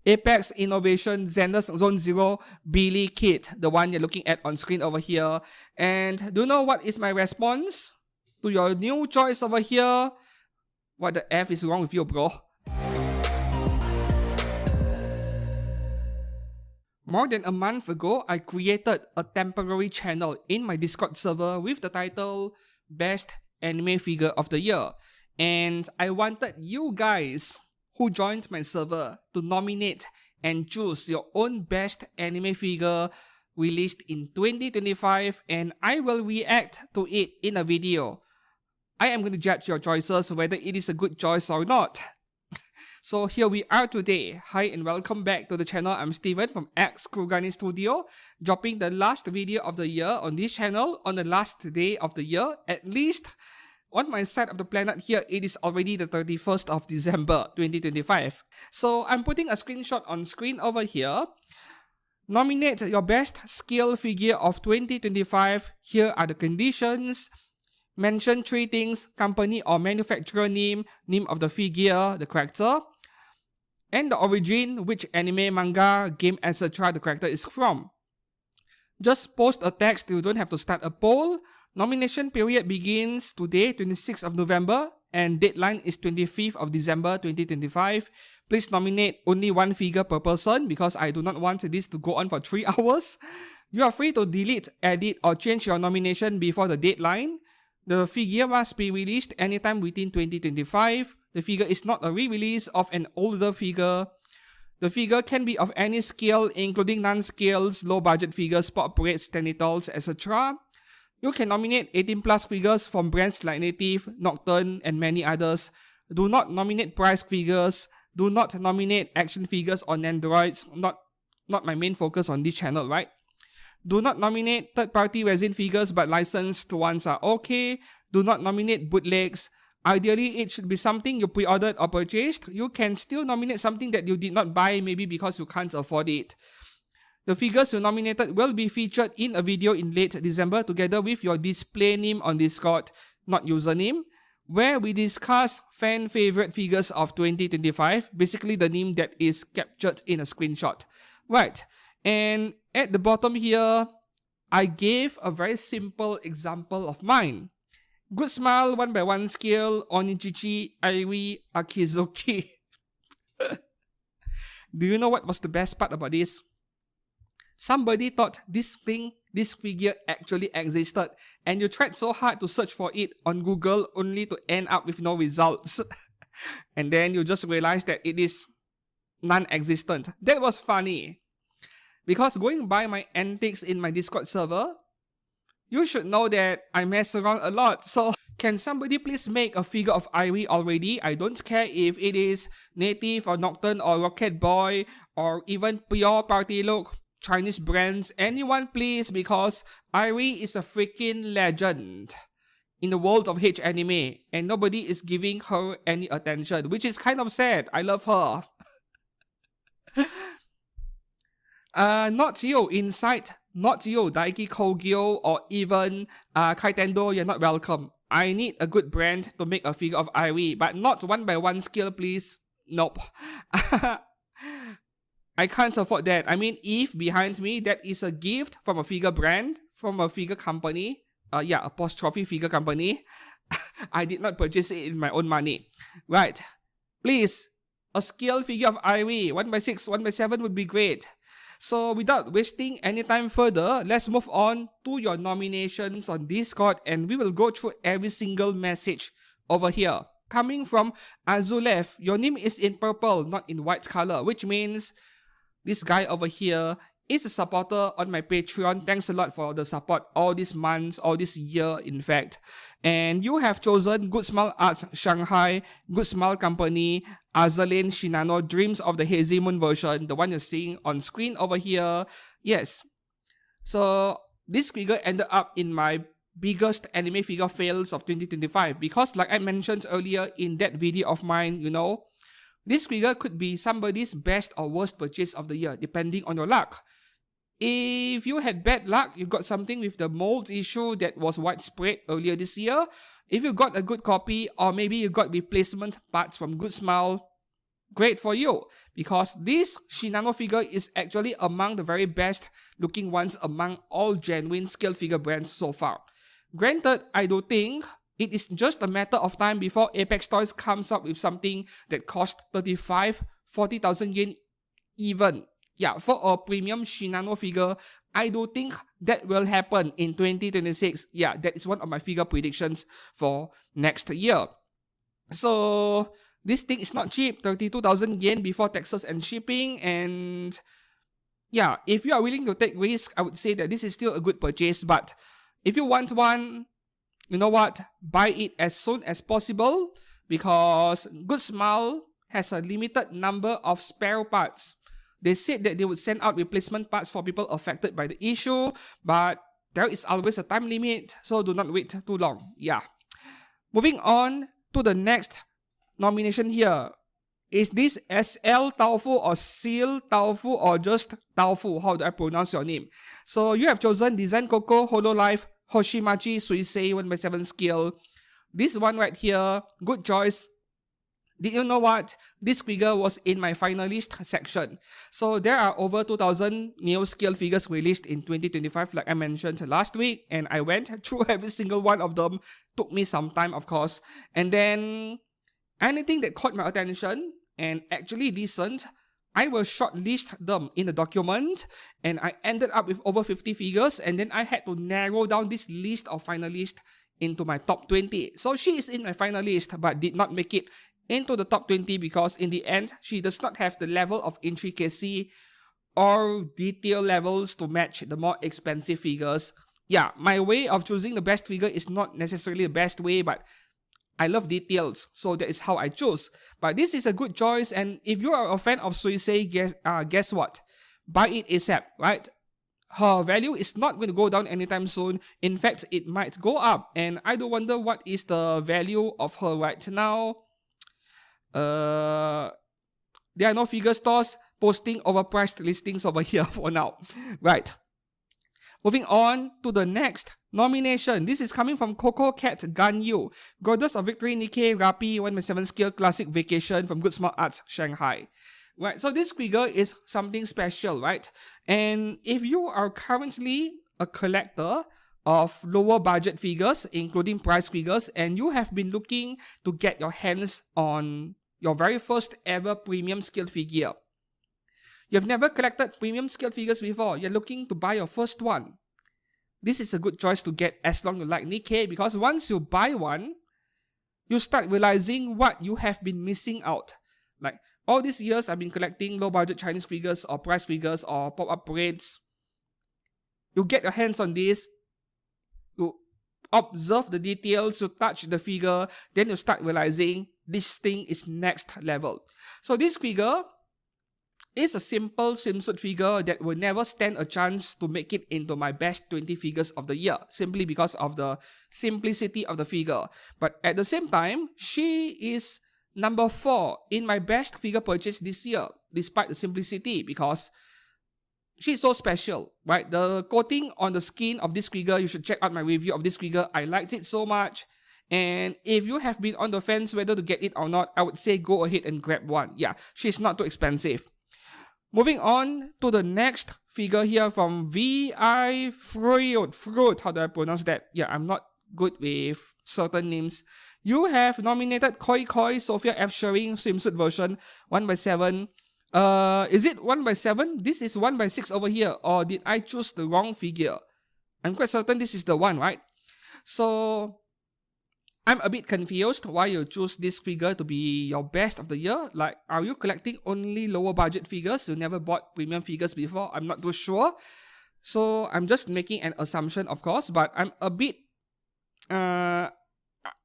Apex Innovation Zenus Zone Zero Billy Kit, the one you're looking at on screen over here. And do you know what is my response to your new choice over here? What the F is wrong with you, bro? More than a month ago, I created a temporary channel in my Discord server with the title Best Anime Figure of the Year. And I wanted you guys who joined my server to nominate and choose your own best anime figure released in 2025, and I will react to it in a video. I am going to judge your choices whether it is a good choice or not. So here we are today. Hi and welcome back to the channel. I'm Steven from X Kurugani Studio, dropping the last video of the year on this channel on the last day of the year. At least on my side of the planet here, it is already the 31st of December 2025. So I'm putting a screenshot on screen over here. Nominate your best skill figure of 2025. Here are the conditions. Mention 3 things: company or manufacturer name, name of the figure, the character, and the origin, which anime, manga, game, etc. the character is from. Just post a text, you don't have to start a poll. Nomination period begins today, 26th of November, and deadline is 25th of December 2025. Please nominate only 1 figure per person because I do not want this to go on for 3 hours. You are free to delete, edit, or change your nomination before the deadline. The figure must be released anytime within 2025. The figure is not a re-release of an older figure. The figure can be of any scale, including non-scales, low-budget figures, pop breaks, tenitals, etc. You can nominate 18 plus figures from brands like Native, Nocturne, and many others. Do not nominate price figures. Do not nominate action figures on Androids. Not my main focus on this channel, right? Do not nominate third-party resin figures, but licensed ones are okay. Do not nominate bootlegs. Ideally, it should be something you pre-ordered or purchased. You can still nominate something that you did not buy, maybe because you can't afford it. The figures you nominated will be featured in a video in late December together with your display name on Discord, not username, where we discuss fan favorite figures of 2025, basically the name that is captured in a screenshot. Right, and at the bottom here, I gave a very simple example of mine. Good Smile 1x1 skill, Onichichi, Airi, Akizuki. Do you know what was the best part about this? Somebody thought this figure actually existed, and you tried so hard to search for it on Google only to end up with no results. And then you just realized that it is non-existent. That was funny. Because going by my antics in my Discord server, you should know that I mess around a lot. So can somebody please make a figure of Airi already? I don't care if it is Native or Nocturne or Rocket Boy or even pure party look, Chinese brands, anyone please, because Airi is a freaking legend in the world of H anime and nobody is giving her any attention, which is kind of sad. I love her. Not you, Insight, not you, Daiki Kogyo, or even Kaitendo, you're not welcome. I need a good brand to make a figure of Airi, but not 1x1 skill, please. Nope. I can't afford that. I mean, Eve behind me, that is a gift from a figure brand, from a figure company. Apostrophe figure company. I did not purchase it in my own money. Right. Please, a skill figure of Airi, 1x6, 1x7 would be great. So without wasting any time further, let's move on to your nominations on Discord, and we will go through every single message over here. Coming from Azur Lane, your name is in purple, not in white color, which means this guy over here is a supporter on my Patreon. Thanks a lot for the support all these months, all this year in fact. And you have chosen Good Smile Arts Shanghai, Good Smile Company, Azur Lane Shinano, Dreams of the Hazy Moon version, the one you're seeing on screen over here. Yes. So this figure ended up in my biggest anime figure fails of 2025 because, like I mentioned earlier in that video of mine, you know, this figure could be somebody's best or worst purchase of the year depending on your luck. If you had bad luck, you got something with the mold issue that was widespread earlier this year. If you got a good copy, or maybe you got replacement parts from Good Smile, Great for you, because this Shinano figure is actually among the very best looking ones among all genuine scale figure brands so far. Granted, I do think it is just a matter of time before Apex Toys comes up with something that costs 35,000-40,000 yen even. Yeah, for a premium Shinano figure, I do think that will happen in 2026. Yeah, that is one of my figure predictions for next year. So this thing is not cheap, 32,000 yen before taxes and shipping. And yeah, if you are willing to take risk, I would say that this is still a good purchase. But if you want one, you know what? Buy it as soon as possible, because Good Smile has a limited number of spare parts. They said that they would send out replacement parts for people affected by the issue, but there is always a time limit, so do not wait too long. Yeah. Moving on to the next nomination here. Is this SL Tofu or Seal Tofu or just Tofu? How do I pronounce your name? So you have chosen Design Coco, Hololive, Hoshimachi, Suisei 1/7 scale. This one right here, good choice. Did you know what? This figure was in my finalist section. So there are over 2,000 Neo scale figures released in 2025, like I mentioned last week, and I went through every single one of them. Took me some time, of course. And then anything that caught my attention and actually decent, I will shortlist them in a document, and I ended up with over 50 figures, and then I had to narrow down this list of finalists into my top 20. So she is in my finalist but did not make it into the top 20 because in the end, she does not have the level of intricacy or detail levels to match the more expensive figures. Yeah, my way of choosing the best figure is not necessarily the best way, but I love details, so that is how I choose. But this is a good choice, and if you are a fan of Suisei, guess what? Buy it ASAP, right? Her value is not going to go down anytime soon. In fact, it might go up, and I do wonder what is the value of her right now. There are no figure stores posting overpriced listings over here for now. Right. Moving on to the next nomination. This is coming from Coco Cat Ganyu. Goddess of Victory Nikkei Rapi 1/7 scale classic vacation from Good Smart Arts Shanghai. Right, so this figure is something special, right? And if you are currently a collector of lower budget figures, including price figures, and you have been looking to get your hands on your very first ever premium scale figure, you've never collected premium scale figures before, you're looking to buy your first one, this is a good choice to get as long as you like Nikkei, because once you buy one, you start realizing what you have been missing out. Like, all these years I've been collecting low budget Chinese figures or price figures or pop-up parades. You get your hands on this, you observe the details, you touch the figure, then you start realizing this thing is next level. So this figure is a simple swimsuit figure that will never stand a chance to make it into my best 20 figures of the year, simply because of the simplicity of the figure. But at the same time, she is number 4 in my best figure purchase this year, despite the simplicity, because she's so special, right? The coating on the skin of this figure, you should check out my review of this figure. I liked it so much. And if you have been on the fence whether to get it or not, I would say go ahead and grab one. Yeah, she's not too expensive. Moving on to the next figure here from VI Fruit. How do I pronounce that? Yeah, I'm not good with certain names. You have nominated Koi Koi Sophia F. Shering swimsuit version 1/7. Is it 1/7? This is 1/6 over here. Or did I choose the wrong figure? I'm quite certain this is the one, right? So I'm a bit confused why you choose this figure to be your best of the year. Like, are you collecting only lower budget figures? You never bought premium figures before? I'm not too sure. So I'm just making an assumption, of course, but I'm a bit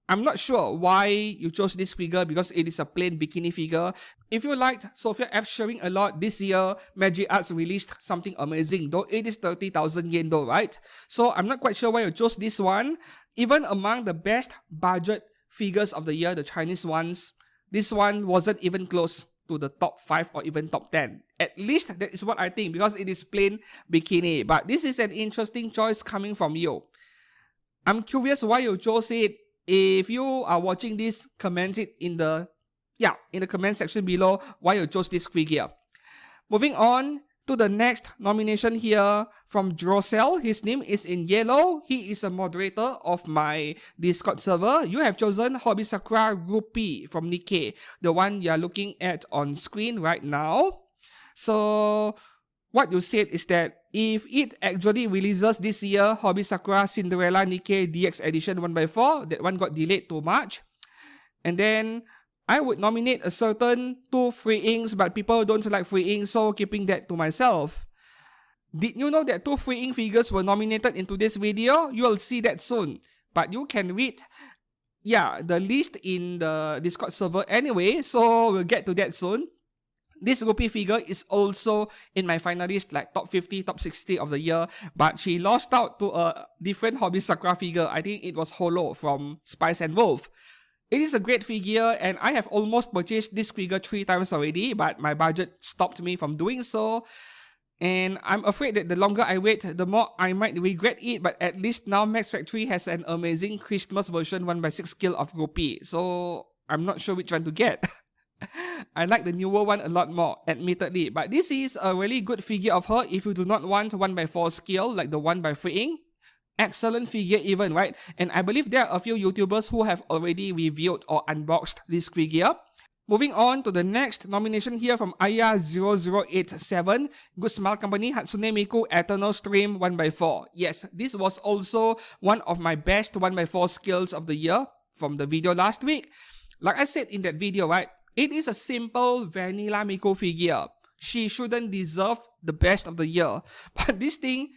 I'm not sure why you chose this figure, because it is a plain bikini figure. If you liked Sophia F. Shering a lot this year, Magic Arts released something amazing, though it is 30,000 yen though, right? So I'm not quite sure why you chose this one. Even among the best budget figures of the year, the Chinese ones, this one wasn't even close to the top 5 or even top 10. At least that is what I think, because it is plain bikini. But this is an interesting choice coming from you. I'm curious why you chose it. If you are watching this, comment it in the yeah, in the comment section below why you chose this figure. Moving on to the next nomination here from Drosel. His name is in yellow. He is a moderator of my Discord server. You have chosen Hobby Sakura Rupi from Nikkei, the one you are looking at on screen right now. So what you said is that if it actually releases this year, Hobby Sakura Cinderella Nikkei DX Edition 1x4, that one got delayed to March. And then I would nominate a certain 2 free inks, but people don't like free inks, so keeping that to myself. Did you know that 2 free ink figures were nominated in today's video? You'll see that soon. But you can read, the list in the Discord server anyway, so we'll get to that soon. This Rupi figure is also in my finalist, like top 50, top 60 of the year, but she lost out to a different Hobby Sakura figure. I think it was Holo from Spice and Wolf. It is a great figure, and I have almost purchased this figure 3 times already, but my budget stopped me from doing so. And I'm afraid that the longer I wait, the more I might regret it, but at least now Max Factory has an amazing Christmas version 1x6 scale of Rupi, so I'm not sure which one to get. I like the newer one a lot more, admittedly, but this is a really good figure of her if you do not want 1x4 scale like the 1x3 ink. Excellent figure even, right? And I believe there are a few YouTubers who have already reviewed or unboxed this figure. Moving on to the next nomination here from Aya0087, Good Smile Company Hatsune Miku Eternal Stream 1x4. Yes, this was also one of my best 1x4 skills of the year from the video last week. Like I said in that video, right? It is a simple vanilla Miku figure. She shouldn't deserve the best of the year. But this thing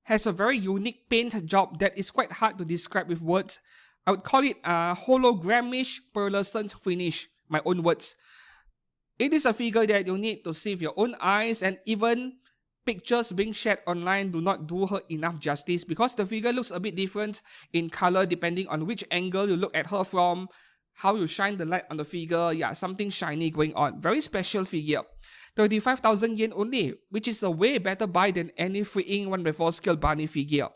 has a very unique paint job that is quite hard to describe with words. I would call it a hologramish pearlescent finish, my own words. It is a figure that you need to see with your own eyes, and even pictures being shared online do not do her enough justice because the figure looks a bit different in color depending on which angle you look at her from, how you shine the light on the figure, something shiny going on. Very special figure. 35,000 yen only, which is a way better buy than any free ink 1x4 scale Barney figure.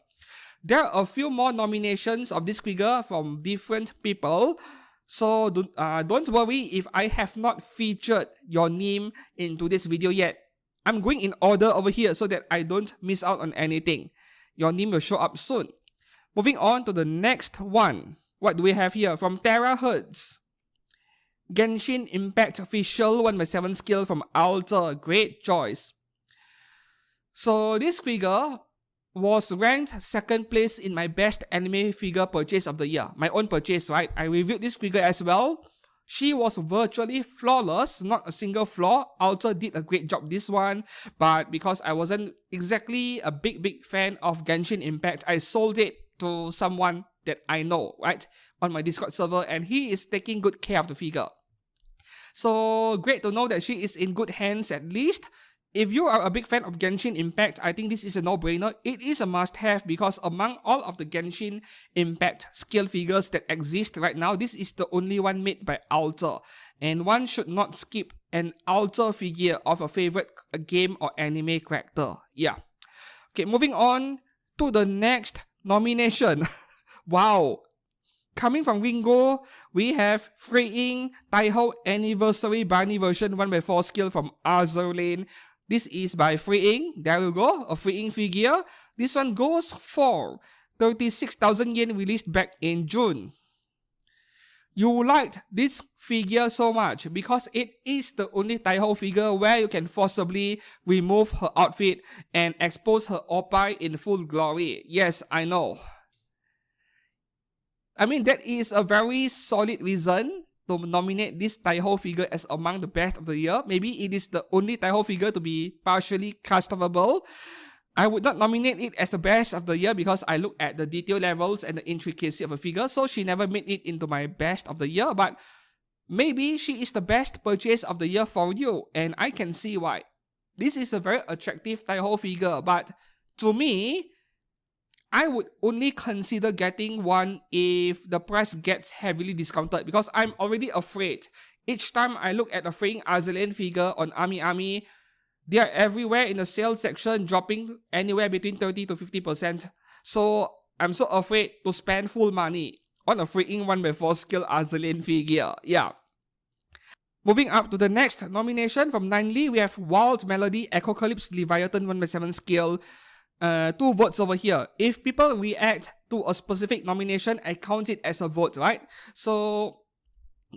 There are a few more nominations of this figure from different people, so don't worry if I have not featured your name in today's video yet. I'm going in order over here so that I don't miss out on anything. Your name will show up soon. Moving on to the next one. What do we have here? From Terahertz. Genshin Impact Official 1x7 skill from Alter. Great choice. So this figure was ranked 2nd place in my best anime figure purchase of the year. My own purchase, right? I reviewed this figure as well. She was virtually flawless, not a single flaw. Alter did a great job this one, but because I wasn't exactly a big fan of Genshin Impact, I sold it to someone that I know, right? On my Discord server, and he is taking good care of the figure. So great to know that she is in good hands at least. If you are a big fan of Genshin Impact, I think this is a no-brainer. It is a must-have because among all of the Genshin Impact scale figures that exist right now, this is the only one made by Alter. And one should not skip an Alter figure of a favorite game or anime character. Yeah. Okay, moving on to the next nomination. Wow. Coming from Ringo, we have Free Ink Taiho Anniversary Barney version 1x4 skill from Azur Lane. This is by Free Ink. There you go, a Free Ink figure. This one goes for 36,000 yen, released back in June. You liked this figure so much because it is the only Taiho figure where you can forcibly remove her outfit and expose her oppai in full glory. Yes, I know. I mean, that is a very solid reason to nominate this Taiho figure as among the best of the year. Maybe it is the only Taiho figure to be partially customizable. I would not nominate it as the best of the year because I look at the detail levels and the intricacy of a figure, so she never made it into my best of the year, but maybe she is the best purchase of the year for you, and I can see why. This is a very attractive Taiho figure, but to me, I would only consider getting one if the price gets heavily discounted because I'm already afraid. Each time I look at a fraying Azur Lane figure on Ami, they are everywhere in the sale section, dropping anywhere between 30 to 50%. So I'm so afraid to spend full money on a freaking 1x4 scale Azur Lane figure. Yeah. Moving up to the next nomination from Ninely, we have Wild Melody Echocalypse Leviathan 1/7 scale. 2 votes over here. If people react to a specific nomination, I count it as a vote, right? So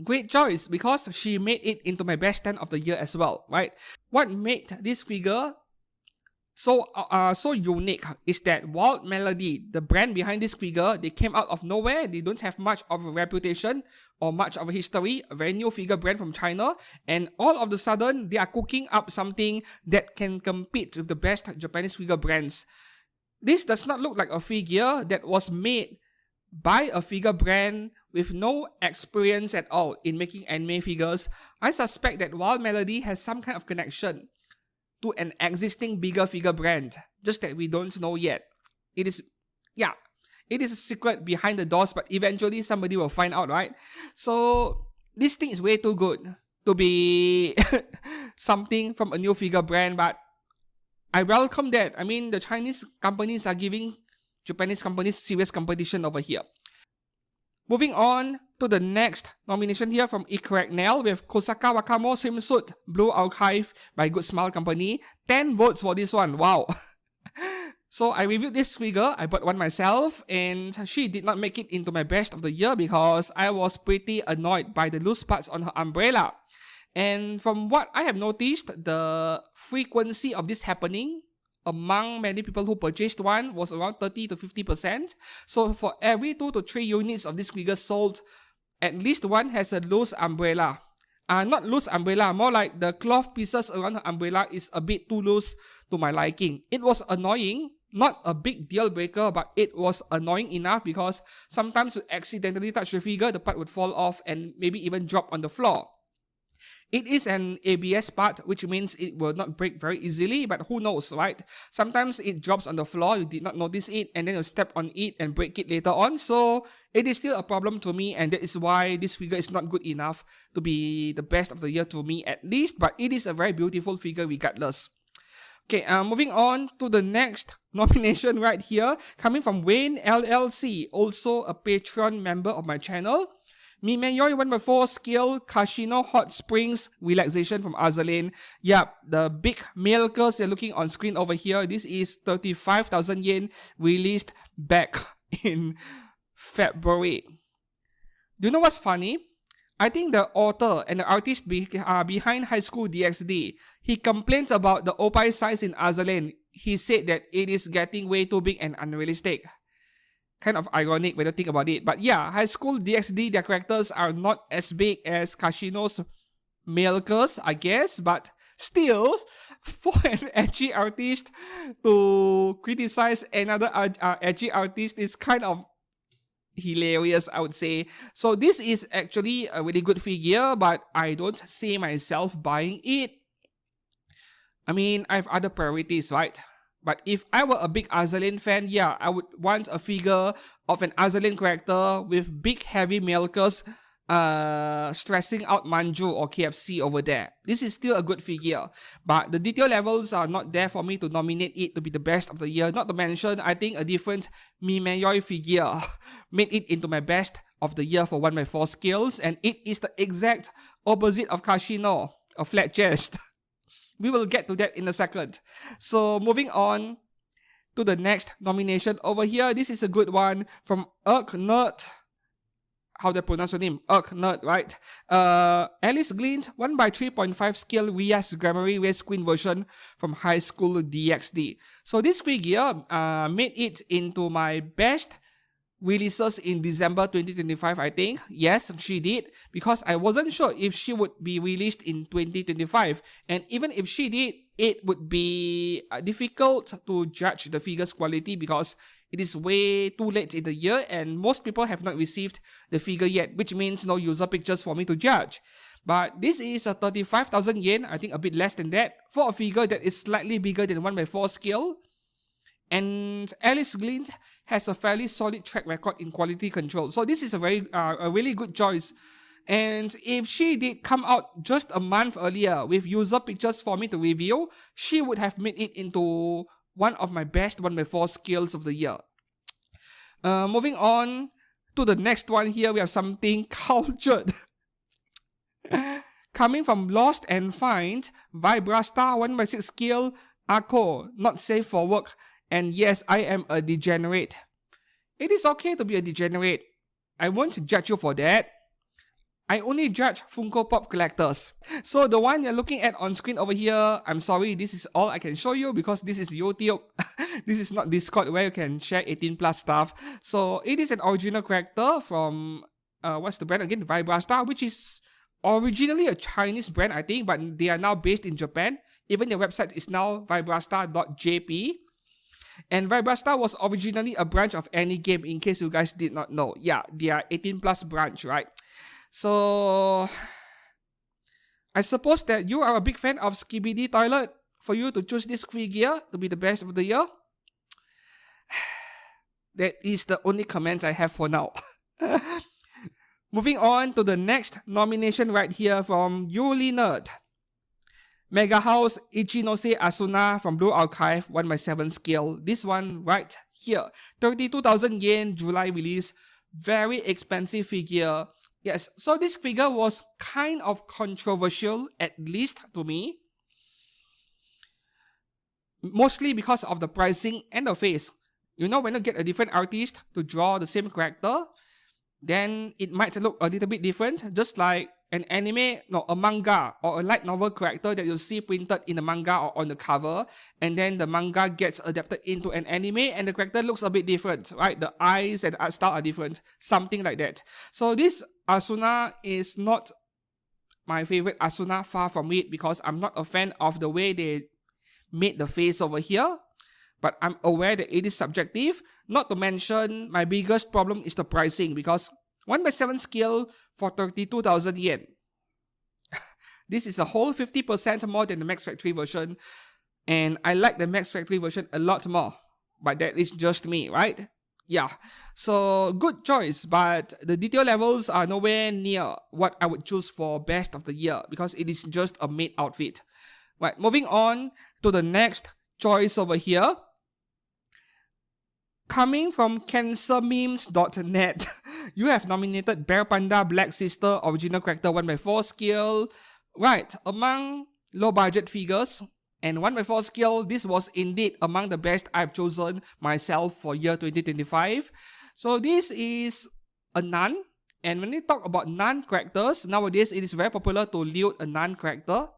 great choice because she made it into my best 10 of the year as well, right? What made this figure so unique is that Wild Melody, the brand behind this figure, they came out of nowhere. They don't have much of a reputation or much of a history, a very new figure brand from China, and all of a sudden they are cooking up something that can compete with the best Japanese figure brands. This does not look like a figure that was made by a figure brand with no experience at all in making anime figures. I suspect that Wild Melody has some kind of connection to an existing bigger figure brand, just that we don't know yet. It is a secret behind the doors, but eventually somebody will find out, right? So this thing is way too good to be something from a new figure brand, but I welcome that. I mean, the Chinese companies are giving Japanese companies serious competition over here. Moving on to the next nomination here from Ikragnell with Kosaka Wakamo Swimsuit Blue Archive by Good Smile Company. 10 votes for this one. Wow. So I reviewed this figure. I bought one myself, and she did not make it into my best of the year because I was pretty annoyed by the loose parts on her umbrella. And from what I have noticed, the frequency of this happening among many people who purchased one was around 30 to 50%. So for every 2 to 3 units of this figure sold, at least one has a loose umbrella. Not loose umbrella, more like the cloth pieces around the umbrella is a bit too loose to my liking. It was annoying, not a big deal breaker, but it was annoying enough because sometimes you accidentally touch the figure, the part would fall off and maybe even drop on the floor. It is an ABS part, which means it will not break very easily, but who knows, right? Sometimes it drops on the floor, you did not notice it, and then you step on it and break it later on. So it is still a problem to me, and that is why this figure is not good enough to be the best of the year to me at least, but it is a very beautiful figure regardless. Okay, moving on to the next nomination right here, coming from Wayne LLC, also a Patreon member of my channel. Mimeyoy 1/4 scale Kashino Hot Springs Relaxation from Azur Lane. Yep, the big male curse you're looking on screen over here. This is 35,000 yen, released back in February. Do you know what's funny? I think the author and the artist behind High School DxD, he complains about the opai size in Azur Lane. He said that it is getting way too big and unrealistic. Kind of ironic when you think about it. But yeah, High School DxD, their characters are not as big as Kashino's male curse, I guess. But still, for an edgy artist to criticize another edgy artist is kind of hilarious, I would say. So this is actually a really good figure, but I don't see myself buying it. I mean, I have other priorities, right? But if I were a big Azur Lane fan, yeah, I would want a figure of an Azur Lane character with big heavy milkers stressing out Manju or KFC over there. This is still a good figure, but the detail levels are not there for me to nominate it to be the best of the year. Not to mention, I think a different Mimeyoy figure made it into my best of the year for 1/4 scales, and it is the exact opposite of Kashino, a flat chest. We will get to that in a second. So moving on to the next nomination over here. This is a good one from Nerd. How do I pronounce your name? Nerd, right? Alice Glint, 1/3.5 scale Rias Grammary Race Queen version from High School DxD. So this figure made it into my best releases in December 2025, I think. Yes, she did, because I wasn't sure if she would be released in 2025. And even if she did, it would be difficult to judge the figure's quality because it is way too late in the year and most people have not received the figure yet, which means no user pictures for me to judge. But this is a 35,000 yen, I think a bit less than that, for a figure that is slightly bigger than 1/4 scale. And Alice Glint has a fairly solid track record in quality control. So this is a really good choice. And if she did come out just a month earlier with user pictures for me to review, she would have made it into one of my best 1/4 scales of the year. Moving on to the next one here, we have something cultured. Coming from Lost and Find, Vibrasta 1/6 skill, Akko, not safe for work, and yes, I am a degenerate. It is okay to be a degenerate. I won't judge you for that. I only judge Funko Pop collectors. So the one you're looking at on screen over here, I'm sorry, this is all I can show you because this is YouTube. This is not Discord where you can share 18 plus stuff. So it is an original character from, what's the brand again? Vibrasta, which is originally a Chinese brand, I think, but they are now based in Japan. Even their website is now vibrasta.jp. And Vibrasta was originally a branch of any game, in case you guys did not know. Yeah, they are 18 plus branch, right? So, I suppose that you are a big fan of Skibidi Toilet for you to choose this figure to be the best of the year. That is the only comment I have for now. Moving on to the next nomination right here from Yuli Nerd. Mega House Ichinose Asuna from Blue Archive 1/7 scale. This one right here. 32,000 yen, July release. Very expensive figure. Yes, so this figure was kind of controversial, at least to me. Mostly because of the pricing and the face. You know, when you get a different artist to draw the same character, then it might look a little bit different, just like an anime, no, a manga or a light novel character that you see printed in the manga or on the cover, and then the manga gets adapted into an anime and the character looks a bit different, right? The eyes and the art style are different, something like that. So this Asuna is not my favorite Asuna, far from it, because I'm not a fan of the way they made the face over here. But I'm aware that it is subjective. Not to mention, my biggest problem is the pricing, because 1/7 scale for 32,000 yen. This is a whole 50% more than the Max Factory version. And I like the Max Factory version a lot more. But that is just me, right? Yeah. So, good choice. But the detail levels are nowhere near what I would choose for best of the year, because it is just a made outfit. Right, moving on to the next choice over here. Coming from cancermemes.net, you have nominated Bear Panda Black Sister original character 1/4 scale. Right, among low budget figures and 1/4 scale, this was indeed among the best I've chosen myself for year 2025. So this is a nun, and when we talk about nun characters, nowadays it is very popular to loot a nun character.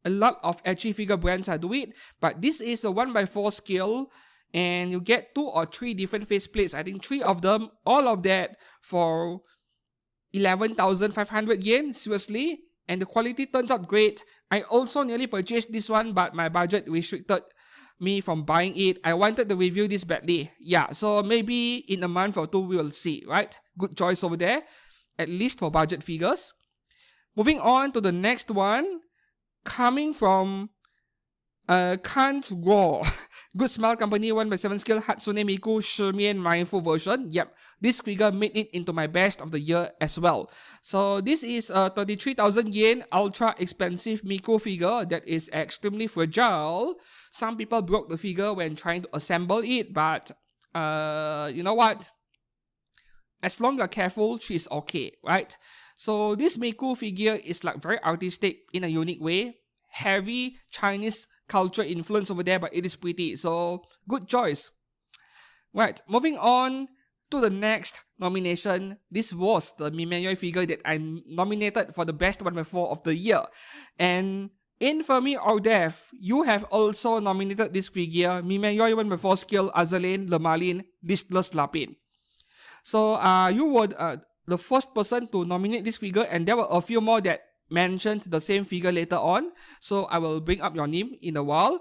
A lot of edgy figure brands are doing it, but this is a 1/4 scale. And you get 2 or 3 different faceplates. I think 3 of them, all of that for 11,500 yen. Seriously. And the quality turns out great. I also nearly purchased this one, but my budget restricted me from buying it. I wanted to review this badly. Yeah, so maybe in a month or 2 we will see, right? Good choice over there. At least for budget figures. Moving on to the next one. Coming from Can't Raw. Good Smile Company 1/7 scale Hatsune Miku Shirmien Mindful version. Yep, this figure made it into my best of the year as well. So this is a 33,000 yen ultra expensive Miku figure that is extremely fragile. Some people broke the figure when trying to assemble it, but you know what? As long as you're careful, she's okay, right? So this Miku figure is like very artistic in a unique way. Heavy Chinese culture influence over there, but it is pretty. So, good choice. Right, moving on to the next nomination. This was the Mimeoi figure that I nominated for the best 1/4 of the year. And Infamy or Death, you have also nominated this figure, Mimeoi 1/4 scale Azur Lane Lemalin Listless Lapin. So, you were the first person to nominate this figure, and there were a few more that mentioned the same figure later on, so I will bring up your name in a while.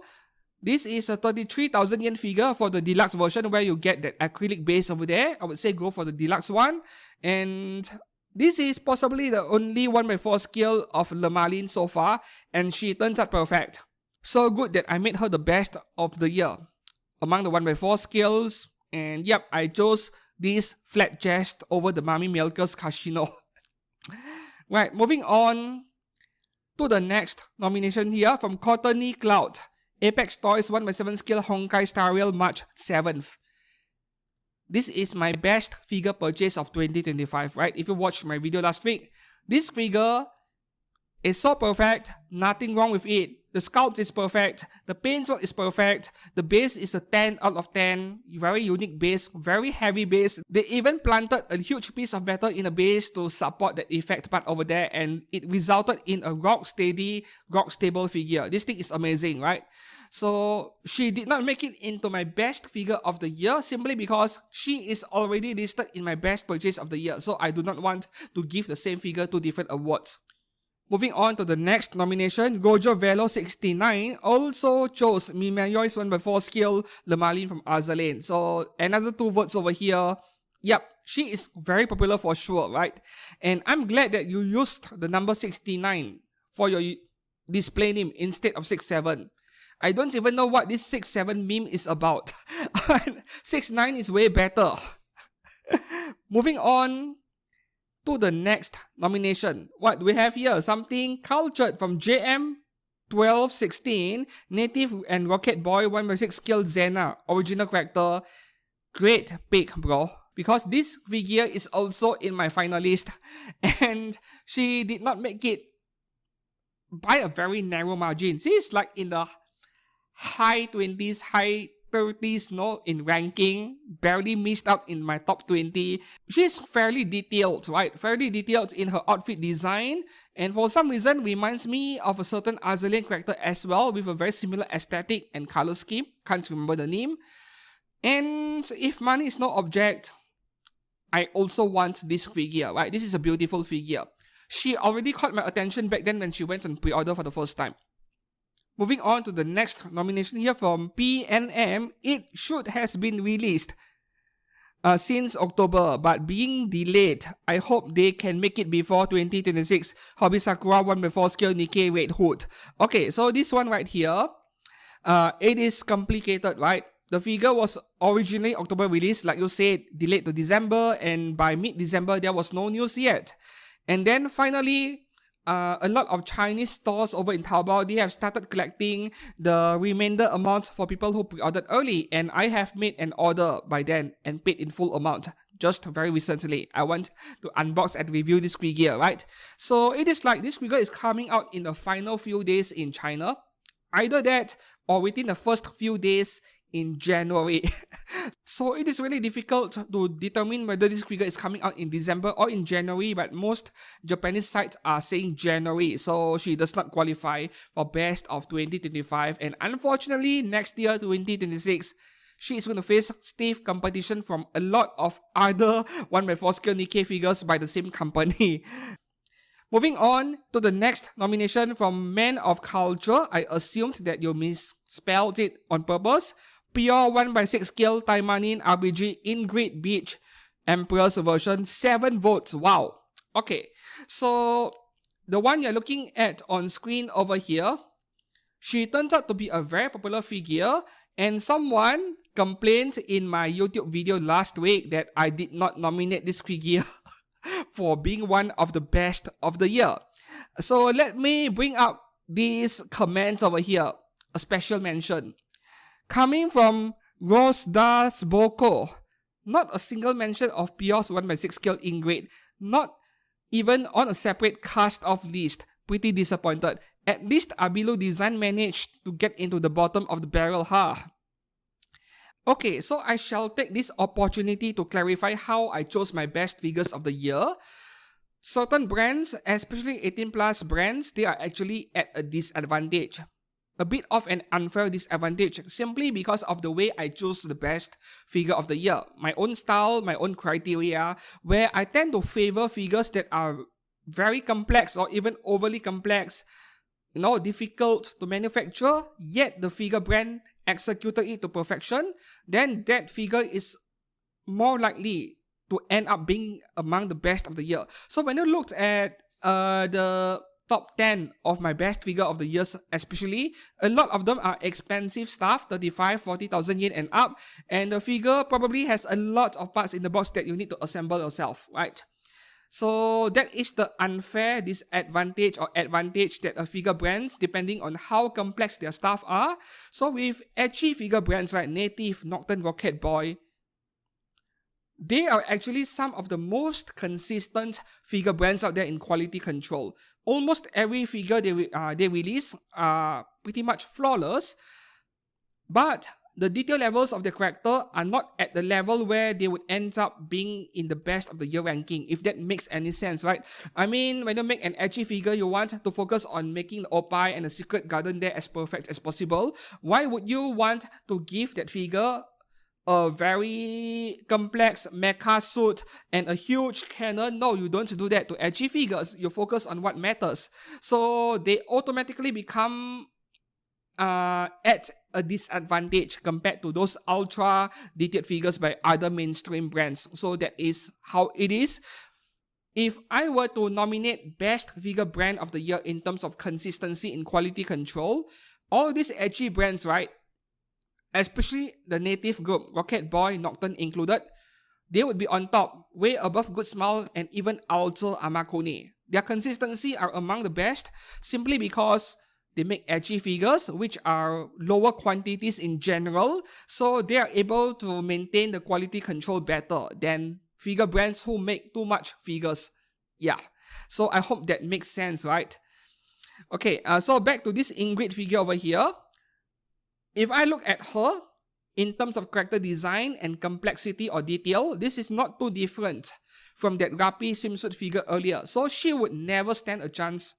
This is a 33,000 yen figure for the deluxe version where you get that acrylic base over there. I would say go for the deluxe one. And this is possibly the only 1/4 scale of Lemalin so far, and she turns out perfect. So good that I made her the best of the year among the 1/4 scales. And yep, I chose this flat chest over the Mami Milker's Kashino. Right, moving on to the next nomination here from Cottony Cloud. Apex Toys 1/7 scale Honkai Star Rail March 7th. This is my best figure purchase of 2025, right? If you watched my video last week, this figure is so perfect, nothing wrong with it. The sculpt is perfect, the paintwork is perfect, the base is a 10 out of 10, very unique base, very heavy base. They even planted a huge piece of metal in the base to support that effect part over there, and it resulted in a rock steady, rock stable figure. This thing is amazing, right? So she did not make it into my best figure of the year simply because she is already listed in my best purchase of the year, so I do not want to give the same figure to different awards. Moving on to the next nomination, Gojo Velo 69 also chose Mimayoi's 1x4 skill Lemalin from Azur Lane. So another 2 votes over here. Yep, she is very popular for sure, right? And I'm glad that you used the number 69 for your display name instead of 67. I don't even know what this 67 meme is about. 69 is way better. Moving on to the next nomination. What do we have here? Something cultured from JM 1216, Native and Rocket Boy 1x6 skill Zena, original character. Great pick, bro. Because this figure is also in my finalist, and she did not make it by a very narrow margin. She's like in the high 20s, high 30s, no, in ranking, barely missed out in my top 20. She's fairly detailed, right? Fairly detailed in her outfit design, and for some reason reminds me of a certain Azur Lane character as well, with a very similar aesthetic and color scheme. Can't remember the name. And if money is no object, I also want this figure, right? This is a beautiful figure. She already caught my attention back then when she went on pre-order for the first time. Moving on to the next nomination here from PNM, it should has been released since October, but being delayed. I hope they can make it before 2026. Hobby Sakura 1x4 skill Nikkei Red Hood. Okay, so this one right here, it is complicated, right? The figure was originally October release, like you said, delayed to December, and by mid-December there was no news yet. And then finally, a lot of Chinese stores over in Taobao, they have started collecting the remainder amount for people who pre-ordered early, and I have made an order by then and paid in full amount just very recently. I want to unbox and review this figure, right? So it is like this figure is coming out in the final few days in China. Either that or within the first few days in January. So it is really difficult to determine whether this figure is coming out in December or in January, but most Japanese sites are saying January, so she does not qualify for best of 2025, and unfortunately next year 2026 she is going to face stiff competition from a lot of other 1x4 skill Nikkei figures by the same company. Moving on to the next nomination from Man of Culture. I assumed that you misspelled it on purpose. Pure 1x6 skill Taimanin RPG in Great Beach Emperor's version, 7 votes. Wow. Okay, so the one you're looking at on screen over here, she turns out to be a very popular figure, and someone complained in my YouTube video last week that I did not nominate this figure for being one of the best of the year. So let me bring up these comments over here. A special mention coming from Rosdas Boko. Not a single mention of Pio's 1x6 skill in grade. Not even on a separate cast-off list. Pretty disappointed. At least Abilu Design managed to get into the bottom of the barrel, huh? Okay, so I shall take this opportunity to clarify how I chose my best figures of the year. Certain brands, especially 18 plus brands, they are actually at a disadvantage. A bit of an unfair disadvantage simply because of the way I choose the best figure of the year. My own style, my own criteria, where I tend to favor figures that are very complex or even overly complex, difficult to manufacture, yet the figure brand executed it to perfection, then that figure is more likely to end up being among the best of the year. So when you looked at the top 10 of my best figure of the years especially, a lot of them are expensive stuff, 35,000-40,000 yen and up, and the figure probably has a lot of parts in the box that you need to assemble yourself, right? So that is the unfair disadvantage or advantage that a figure brands, depending on how complex their stuff are. So with edgy figure brands like Native, Nocturne Rocket Boy, They are actually some of the most consistent figure brands out there in quality control. Almost every figure they release are pretty much flawless, but the detail levels of the character are not at the level where they would end up being in the best of the year ranking, if that makes any sense, right? I mean, when you make an edgy figure, you want to focus on making the Opie and the secret garden there as perfect as possible. Why would you want to give that figure a very complex mecha suit and a huge cannon? No, you don't do that to edgy figures. You focus on what matters. So they automatically become at a disadvantage compared to those ultra detailed figures by other mainstream brands. So that is how it is. If I were to nominate best figure brand of the year in terms of consistency in quality control, all these edgy brands, right, especially the native group, Rocket Boy, Nocturne included, they would be on top, way above Good Smile and even Alter Amakone. Their consistency are among the best simply because they make edgy figures, which are lower quantities in general, so they are able to maintain the quality control better than figure brands who make too much figures. Yeah, so I hope that makes sense, right? Okay, so back to this Ingrid figure over here. If I look at her, in terms of character design and complexity or detail, this is not too different from that Rapi swimsuit figure earlier, so she would never stand a chance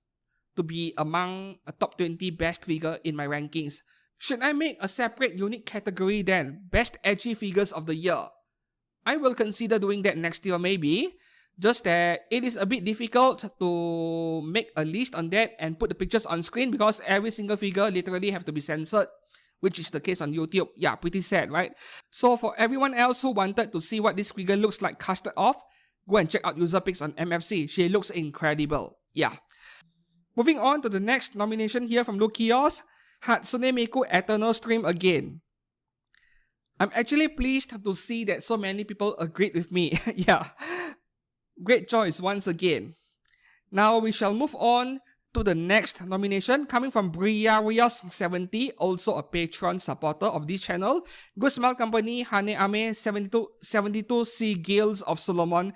to be among a top 20 best figure in my rankings. Should I make a separate unique category then? Best edgy figures of the year. I will consider doing that next year maybe. Just that it is a bit difficult to make a list on that and put the pictures on screen because every single figure literally have to be censored, which is the case on YouTube. Yeah, pretty sad, right? So for everyone else who wanted to see what this figure looks like casted off, go and check out user pics on MFC. She looks incredible. Yeah. Moving on to the next nomination here from Lukios, Hatsune Miku Eternal Stream again. I'm actually pleased to see that so many people agreed with me. Yeah, great choice once again. Now we shall move on to the next nomination coming from Briarios70, also a patron supporter of this channel. Good Smile Company, Haneame 72 Sea Gales of Solomon,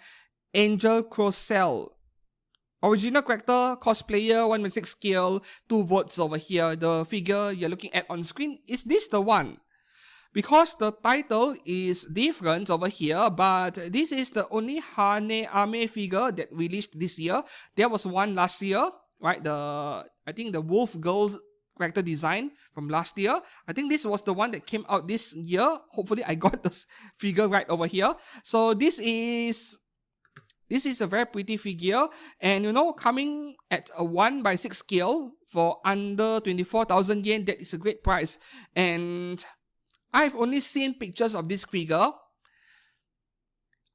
Angel Crossell. Original character, cosplayer, 1/6 scale, 2 votes over here. The figure you're looking at on screen, is this the one? Because the title is different over here, but this is the only Haneame figure that released this year. There was one last year, right? I think the Wolf Girl character design from last year. I think this was the one that came out this year. Hopefully I got this figure right over here. So this is a very pretty figure, and you know, coming at a 1/6 scale for under 24,000 yen, that is a great price. And I've only seen pictures of this figure.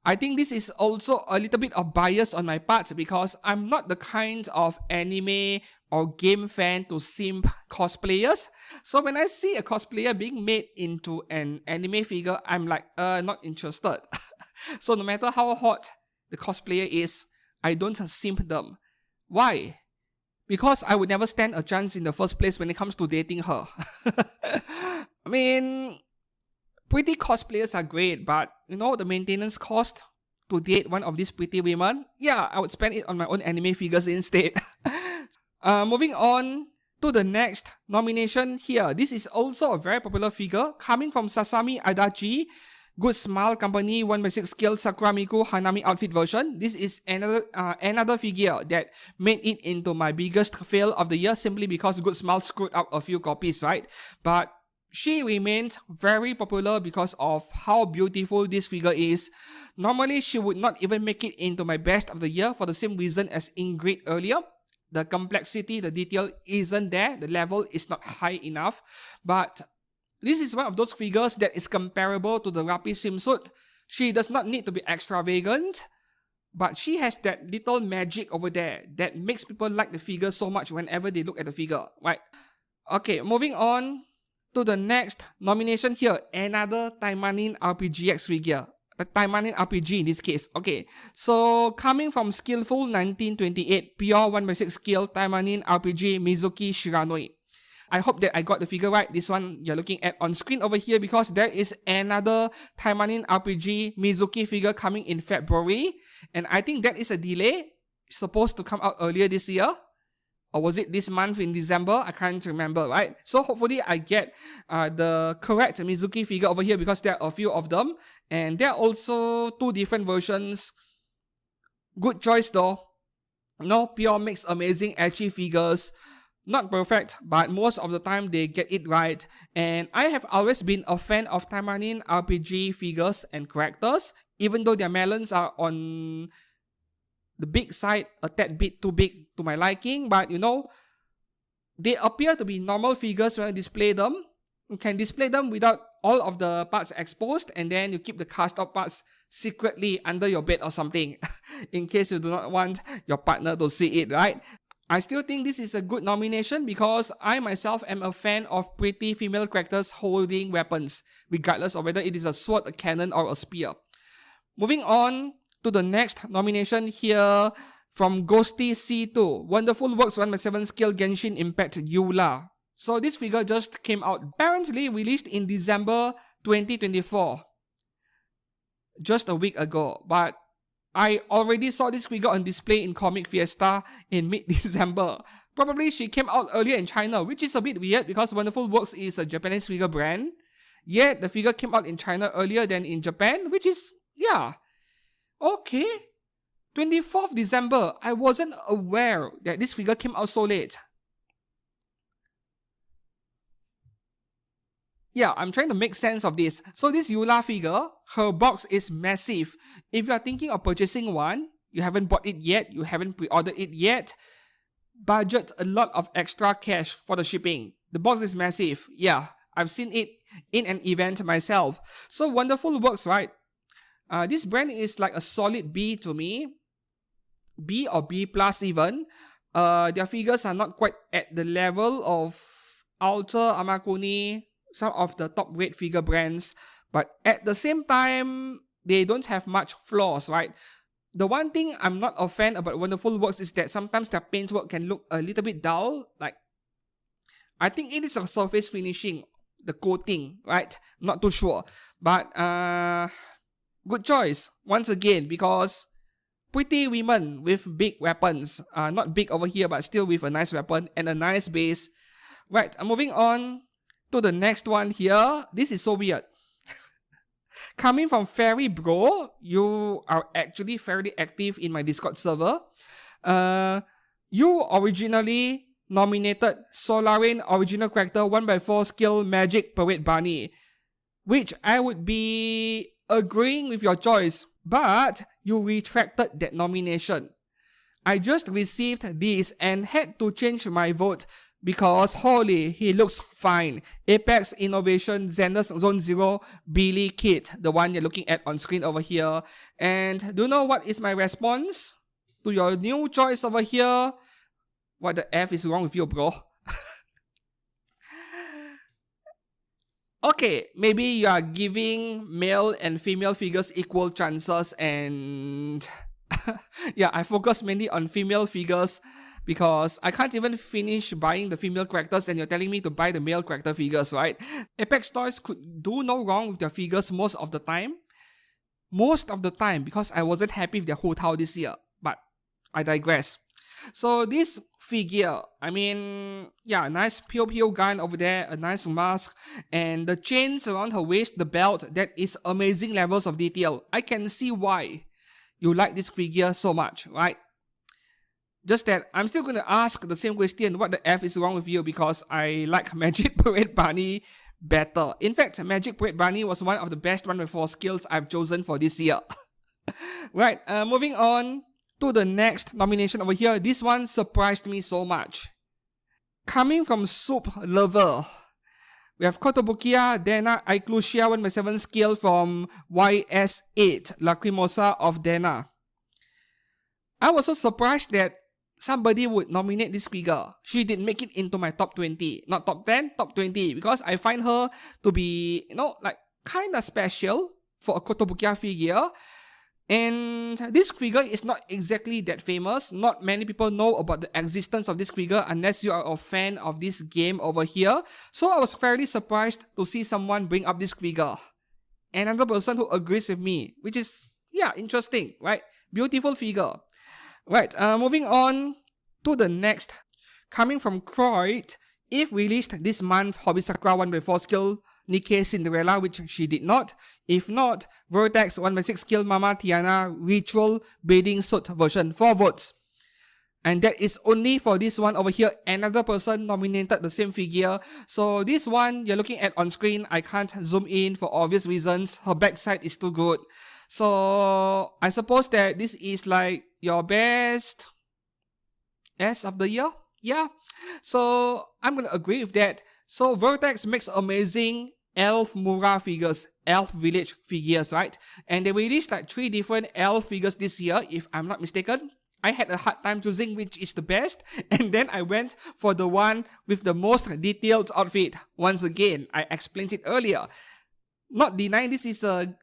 I think this is also a little bit of bias on my part because I'm not the kind of anime or game fan to simp cosplayers. So when I see a cosplayer being made into an anime figure, I'm like, not interested. So no matter how hot the cosplayer is, I don't simp them. Why? Because I would never stand a chance in the first place when it comes to dating her. I mean, pretty cosplayers are great, but you know, the maintenance cost to date one of these pretty women, yeah, I would spend it on my own anime figures instead. Moving on to the next nomination here. This is also a very popular figure coming from Sasami Adachi, Good Smile Company, 1/6 scale Sakura Miku Hanami outfit version. This is another figure that made it into my biggest fail of the year simply because Good Smile screwed up a few copies, right? But she remained very popular because of how beautiful this figure is. Normally, she would not even make it into my best of the year for the same reason as Ingrid earlier. The complexity, the detail isn't there. The level is not high enough. But this is one of those figures that is comparable to the Rapi swimsuit. She does not need to be extravagant, but she has that little magic over there that makes people like the figure so much whenever they look at the figure, right? Okay, moving on to the next nomination here. Another Taimanin RPGX figure. The Taimanin RPG in this case. Okay, so coming from Skillful 1928, pure 1/6 skill Taimanin RPG Mizuki Shiranui. I hope that I got the figure right. This one you're looking at on screen over here, because there is another Taimanin RPG Mizuki figure coming in February. And I think that is a delay. Supposed to come out earlier this year. Or was it this month in December? I can't remember, right? So hopefully I get the correct Mizuki figure over here, because there are a few of them. And there are also 2 different versions. Good choice though. No, Pure makes amazing edgy figures. Not perfect, but most of the time they get it right. And I have always been a fan of Taimanin RPG figures and characters, even though their melons are on the big side, a tad bit too big to my liking. But you know, they appear to be normal figures when I display them. You can display them without all of the parts exposed, and then you keep the cast out parts secretly under your bed or something, in case you do not want your partner to see it, right? I still think this is a good nomination, because I myself am a fan of pretty female characters holding weapons, regardless of whether it is a sword, a cannon, or a spear. Moving on to the next nomination here from Ghosty C2. Wonderful Works 1/7 Skill Genshin Impact Eula. So this figure just came out, apparently released in December 2024. Just a week ago. But I already saw this figure on display in Comic Fiesta in mid-December. Probably she came out earlier in China, which is a bit weird because Wonderful Works is a Japanese figure brand. Yet the figure came out in China earlier than in Japan, which is, yeah, okay. 24th December, I wasn't aware that this figure came out so late. Yeah, I'm trying to make sense of this. So this Eula figure, her box is massive. If you are thinking of purchasing one, you haven't bought it yet, you haven't pre-ordered it yet, budget a lot of extra cash for the shipping. The box is massive. Yeah, I've seen it in an event myself. So Wonderful Works, right? This brand is like a solid B to me. B or B plus even. Their figures are not quite at the level of Alter, Amakuni, some of the top grade figure brands, but at the same time, they don't have much flaws, right? The one thing I'm not a fan about Wonderful Works is that sometimes their paintwork can look a little bit dull. Like, I think it is a surface finishing, the coating, right? Not too sure. But, good choice, once again, because pretty women with big weapons, not big over here, but still with a nice weapon and a nice base. Right, moving on to the next one here. This is so weird. Coming from Fairy Bro, you are actually fairly active in my Discord server. You originally nominated Solarian Original Character 1x4 Skill Magic Parade Bunny, which I would be agreeing with your choice, but you retracted that nomination. I just received this and had to change my vote, because holy, he looks fine. Apex Innovation Xenos Zone Zero Billy Kid, the one you're looking at on screen over here. And do you know what is my response to your new choice over here? What the F is wrong with you, bro? Okay, maybe you are giving male and female figures equal chances, and yeah, I focus mainly on female figures, because I can't even finish buying the female characters and you're telling me to buy the male character figures, right? Apex Toys could do no wrong with their figures most of the time. Most of the time, because I wasn't happy with their Hu Tao this year. But I digress. So this figure, I mean, yeah, nice Pio gun over there, a nice mask, and the chains around her waist, the belt, that is amazing levels of detail. I can see why you like this figure so much, right? Just that I'm still going to ask the same question, what the F is wrong with you, because I like Magic Parade Bunny better. In fact, Magic Parade Bunny was one of the best 1x4 skills I've chosen for this year. Right, moving on to the next nomination over here. This one surprised me so much. Coming from Soup Lover, we have Kotobukiya Dena Iclusia 1x7 skill from YS8, Lacrimosa of Dena. I was so surprised that somebody would nominate this figure. She did make it into my top 20. Not top 10, top 20. Because I find her to be, like, kind of special for a Kotobukiya figure. And this figure is not exactly that famous. Not many people know about the existence of this figure unless you are a fan of this game over here. So I was fairly surprised to see someone bring up this figure. Another person who agrees with me, which is, yeah, interesting, right? Beautiful figure. Right, moving on to the next. Coming from Croyd, if released this month, Hobby Sakura 1x4 skill Nikkei Cinderella, which she did not. If not, Vertex 1x6 skill Mama Tiana Ritual Bathing Suit version, 4 votes. And that is only for this one over here. Another person nominated the same figure. So this one you're looking at on screen, I can't zoom in for obvious reasons. Her backside is too good. So I suppose that this is like your best S of the year. Yeah. So I'm gonna agree with that. So Vertex makes amazing elf Mura figures, elf village figures, right? And they released like 3 different elf figures this year, if I'm not mistaken. I had a hard time choosing which is the best, and then I went for the one with the most detailed outfit. Once again, I explained it earlier. Not denying this is a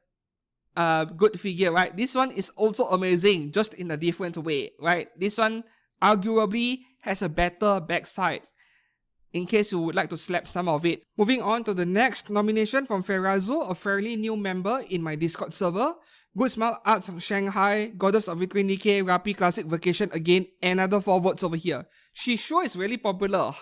good figure, right? This one is also amazing, just in a different way, right? This one arguably has a better backside, in case you would like to slap some of it. Moving on to the next nomination from Ferazu, a fairly new member in my Discord server. Good Smile Arts Shanghai, Goddess of Victory Nikkei, Rapi Classic Vacation again, another 4 votes over here. She sure is really popular.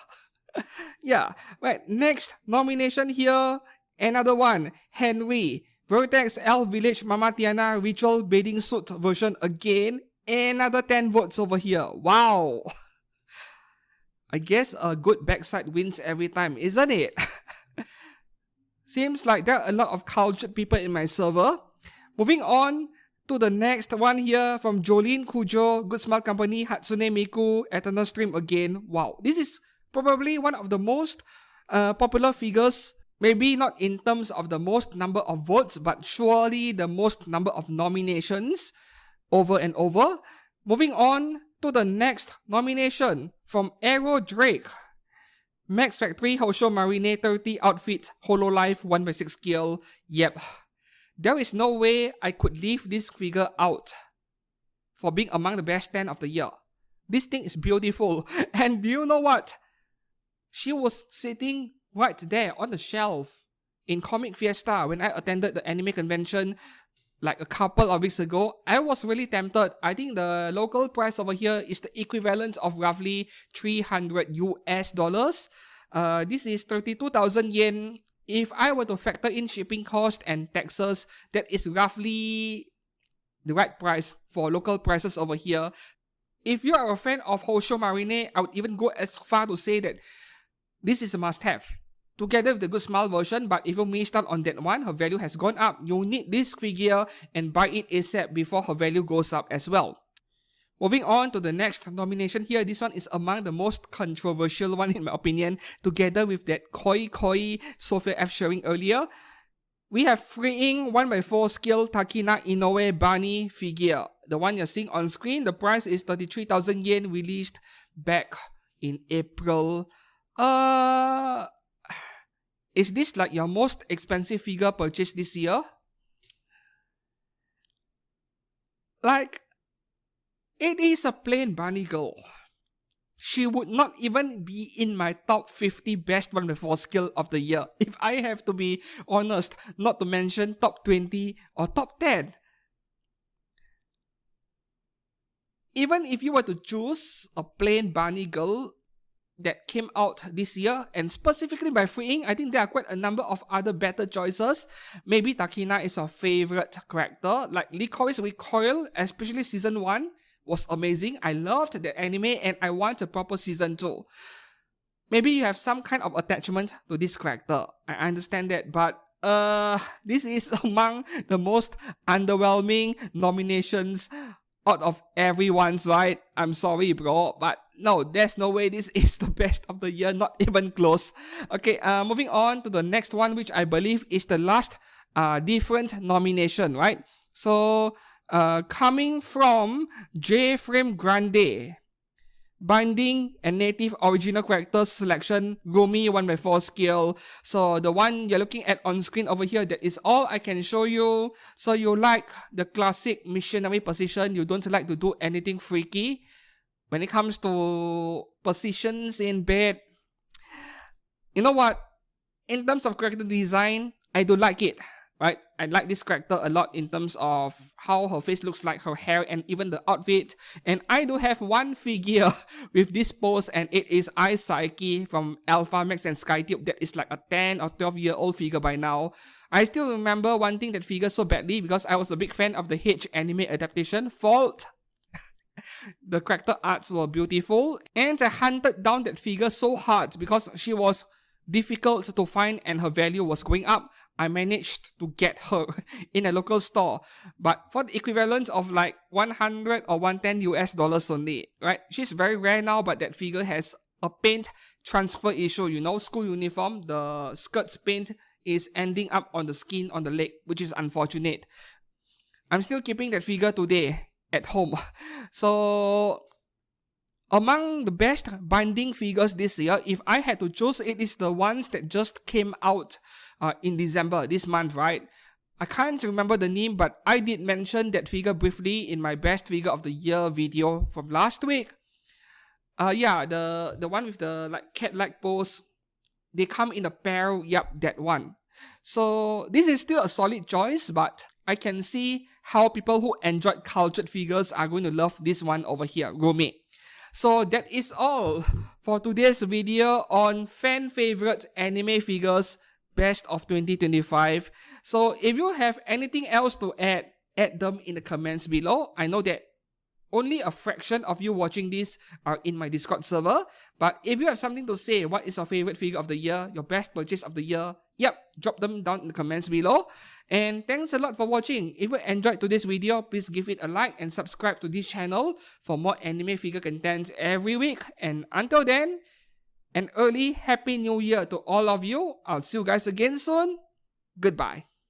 Yeah, right, next nomination here, another one, Henry, Vertex Elf Village Mama Tiana Ritual Bathing Suit version again, another 10 votes over here. Wow. I guess a good backside wins every time, isn't it? Seems like there are a lot of cultured people in my server. Moving on to the next one here from Jolene Kujo, Good Smile Company, Hatsune Miku, Eternal Stream again. Wow, this is probably one of the most popular figures. Maybe not in terms of the most number of votes, but surely the most number of nominations over and over. Moving on to the next nomination from Aero Drake. Max Factory Hosho Marine 30 outfit Hololive 1x6 skill. Yep. There is no way I could leave this figure out for being among the best 10 of the year. This thing is beautiful. And do you know what? She was sitting right there on the shelf in Comic Fiesta when I attended the anime convention like a couple of weeks ago. I was really tempted. I think the local price over here is the equivalent of roughly $300 US. This is 32,000 yen. If I were to factor in shipping cost and taxes, that is roughly the right price for local prices over here. If you are a fan of Hosho Marine, I would even go as far to say that this is a must-have. Together with the Good Smile version, but if you missed out on that one, her value has gone up. You need this figure and buy it ASAP before her value goes up as well. Moving on to the next nomination here, this one is among the most controversial one in my opinion, together with that Koi Sophia F sharing earlier. We have freeing 1x4 skill Takina Inoue Bani figure. The one you're seeing on screen, the price is 33,000 yen, released back in April. Is this like your most expensive figure purchased this year? Like, it is a plain bunny girl. She would not even be in my top 50 best 1x4 skill of the year, if I have to be honest, not to mention top 20 or top 10. Even if you were to choose a plain bunny girl that came out this year, and specifically by freeing, I think there are quite a number of other better choices. Maybe Takina is your favorite character, like Licorice Recoil, especially season 1 was amazing. I loved the anime and I want a proper season 2. Maybe you have some kind of attachment to this character, I understand that, but this is among the most underwhelming nominations out of everyone's, right? I'm sorry, bro, but no, there's no way this is the best of the year, not even close. Okay, moving on to the next one, which I believe is the last different nomination, right? So, coming from J Frame Grande, binding and native original characters selection, Rumi 1x4 skill. So the one you're looking at on screen over here, that is all I can show you. So you like the classic missionary position, you don't like to do anything freaky. When it comes to positions in bed, you know what? In terms of character design, I do like it. Right? I like this character a lot in terms of how her face looks like, her hair, and even the outfit. And I do have one figure with this pose, and it is Ice Psyche from Alpha Max and Skytube. That is like a 10 or 12-year-old figure by now. I still remember wanting that figure so badly because I was a big fan of the H anime adaptation, Fault. The character arts were beautiful, and I hunted down that figure so hard because she was difficult to find and her value was going up. I managed to get her in a local store, but for the equivalent of like 100 or 110 US dollars only, right? She's very rare now, but that figure has a paint transfer issue. You know, school uniform, the skirt's paint is ending up on the skin on the leg, which is unfortunate. I'm still keeping that figure today at home. So among the best binding figures this year, if I had to choose, it is the ones that just came out in December, this month, right? I can't remember the name, but I did mention that figure briefly in my best figure of the year video from last week. Yeah, the one with the like cat-like pose. They come in a pair, yep, that one. So this is still a solid choice, but I can see how people who enjoyed cultured figures are going to love this one over here, Rumi. So that is all for today's video on fan favorite anime figures best of 2025. So if you have anything else to add them in the comments below. I know that only a fraction of you watching this are in my Discord server, but if you have something to say, what is your favorite figure of the year, your best purchase of the year, yep, drop them down in the comments below. And thanks a lot for watching. If you enjoyed today's video, please give it a like and subscribe to this channel for more anime figure content every week. And until then, an early Happy New Year to all of you. I'll see you guys again soon. Goodbye.